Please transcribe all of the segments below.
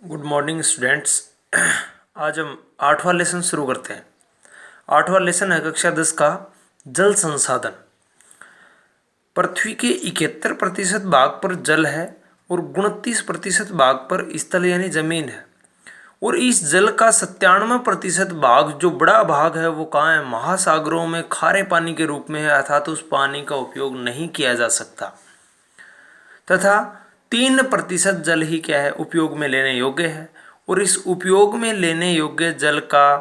Good morning students. आज हम 8वां lesson शुरू करते हैं। 8वां लेसन है कक्षा 10 का जल संसाधन। पृथ्वी के 71% भाग पर जल है और 29% भाग पर स्थल यानी जमीन है। और इस जल का 97% भाग जो बड़ा भाग है वो कहाँ है? महासागरों में खारे पानी के रूप में है, अर्थात उस पानी का उपयोग नहीं किया जा सकता। तथा 3% जल ही क्या है? उपयोग में लेने योग्य है। और इस उपयोग में लेने योग्य जल का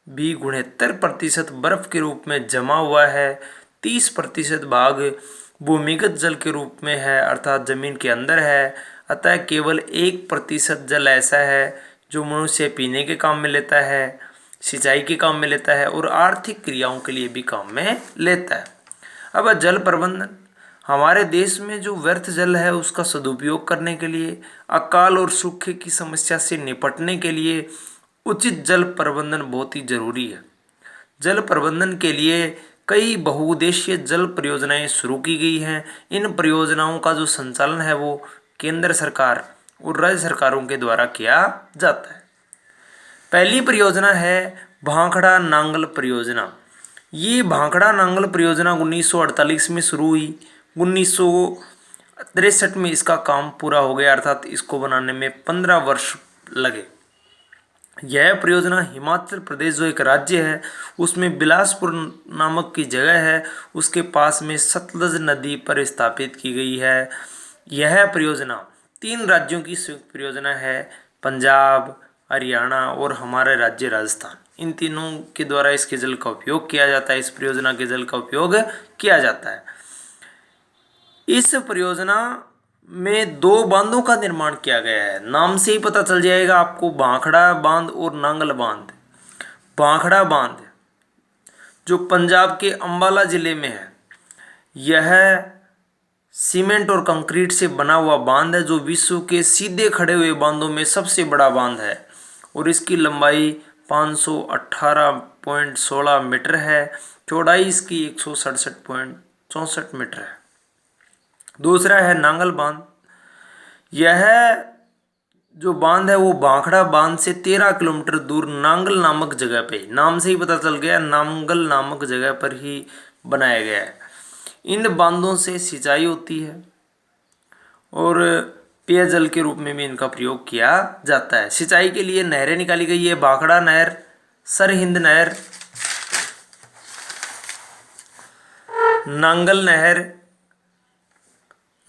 भी 69% बर्फ के रूप में जमा हुआ है। 30% भाग भूमिगत जल के रूप में है, अर्थात जमीन के अंदर है। अतः केवल 1% जल ऐसा है जो मनुष्य पीने के काम में लेता है, सिंचाई के काम में लेता है और आर्थिक क्रियाओं के लिए भी काम में लेता है। अब जल प्रबंधन, हमारे देश में जो व्यर्थ जल है उसका सदुपयोग करने के लिए, अकाल और सूखे की समस्या से निपटने के लिए उचित जल प्रबंधन बहुत ही जरूरी है। जल प्रबंधन के लिए कई बहुउद्देशीय जल परियोजनाएं शुरू की गई हैं। इन परियोजनाओं का जो संचालन है वो केंद्र सरकार और राज्य सरकारों के द्वारा किया जाता है। पहली परियोजना है भाखड़ा नांगल परियोजना। ये भाखड़ा नांगल परियोजना 1948 में शुरू हुई। 1963 में इसका काम पूरा हो गया, अर्थात इसको बनाने में 15 वर्ष लगे। यह परियोजना हिमाचल प्रदेश जो एक राज्य है उसमें बिलासपुर नामक की जगह है, उसके पास में सतलज नदी पर स्थापित की गई है। यह परियोजना 3 राज्यों की संयुक्त परियोजना है, पंजाब, हरियाणा और हमारे राज्य राजस्थान। इन तीनों के द्वारा इसके जल का उपयोग किया जाता है। इस परियोजना के जल का उपयोग किया जाता है। इस परियोजना में 2 बांधों का निर्माण किया गया है। नाम से ही पता चल जाएगा आपको, भाखड़ा बांध और नांगल बांध। भाखड़ा बांध जो पंजाब के अंबाला जिले में है, यह सीमेंट और कंक्रीट से बना हुआ बांध है जो विश्व के सीधे खड़े हुए बांधों में सबसे बड़ा बांध है और इसकी लंबाई 518.16 मीटर है। चौड़ाई इसकी 167.64 मीटर है। दूसरा है नांगल बांध। यह जो बांध है वो भाखड़ा बांध से 13 किलोमीटर दूर नांगल नामक जगह पे, नाम से ही पता चल गया, नांगल नामक जगह पर ही बनाया गया है। इन बांधों से सिंचाई होती है और पेयजल के रूप में भी इनका प्रयोग किया जाता है। सिंचाई के लिए नहरें निकाली गई है, भाखड़ा नहर, सरहिंद नहर, नांगल नहर,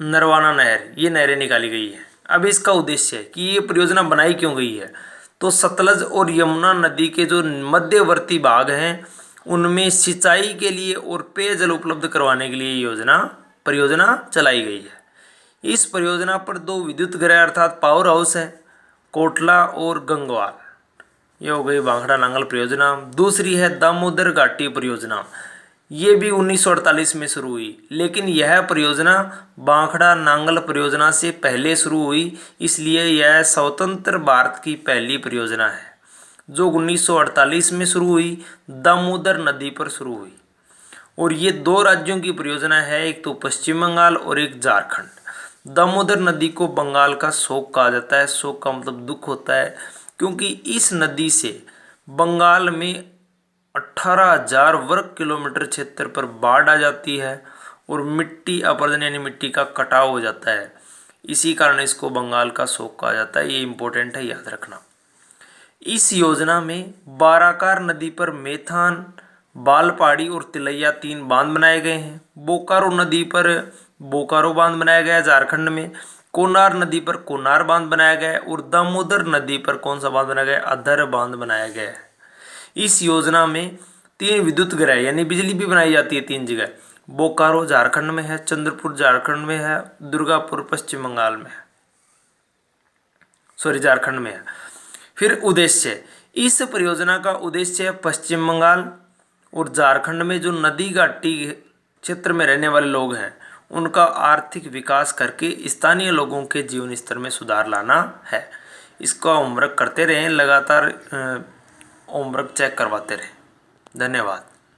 नरवाना नहर, ये नहरें निकाली गई है। अब इसका उद्देश्य है कि ये परियोजना बनाई क्यों गई है, तो सतलज और यमुना नदी के जो मध्यवर्ती भाग हैं उनमें सिंचाई के लिए और पेयजल उपलब्ध करवाने के लिए परियोजना चलाई गई है। इस परियोजना पर 2 विद्युत गृह अर्थात पावर हाउस है, कोटला और गंगवाल। ये हो गई भाखड़ा नांगल परियोजना। दूसरी है दामोदर घाटी परियोजना। ये भी 1948 में शुरू हुई, लेकिन यह परियोजना भाखड़ा नांगल परियोजना से पहले शुरू हुई, इसलिए यह स्वतंत्र भारत की पहली परियोजना है जो 1948 में शुरू हुई, दामोदर नदी पर शुरू हुई। और ये 2 राज्यों की परियोजना है, एक तो पश्चिम बंगाल और एक झारखंड। दामोदर नदी को बंगाल का शोक कहा जाता है। शोक का मतलब दुख होता है, क्योंकि इस नदी से बंगाल में 18,000 वर्ग किलोमीटर क्षेत्र पर बाढ़ आ जाती है और मिट्टी अपरदन यानी मिट्टी का कटाव हो जाता है। इसी कारण इसको बंगाल का शोक कहा जाता है। ये इंपॉर्टेंट है, याद रखना। इस योजना में बाराकार नदी पर मेथान, बालपाड़ी और तिलैया 3 बांध बनाए गए हैं। बोकारो नदी पर बोकारो बांध बनाया गया है झारखंड में। कोनार नदी पर कोनार बांध बनाया गया है और दामोदर नदी पर कौन सा बांध बनाया गया है? अधर बांध बनाया गया है। इस योजना में 3 विद्युत गृह यानी बिजली भी बनाई जाती है 3 जगह। बोकारो झारखंड में है, चंद्रपुर झारखंड में है, दुर्गापुर पश्चिम बंगाल में है, झारखंड में है। फिर उद्देश्य, इस परियोजना का उद्देश्य है पश्चिम बंगाल और झारखंड में जो नदी घाटी क्षेत्र में रहने वाले लोग हैं उनका आर्थिक विकास करके स्थानीय लोगों के जीवन स्तर में सुधार लाना है। इसका होमवर्क करते रहें, लगातार होमवर्क चेक करवाते रहें। धन्यवाद।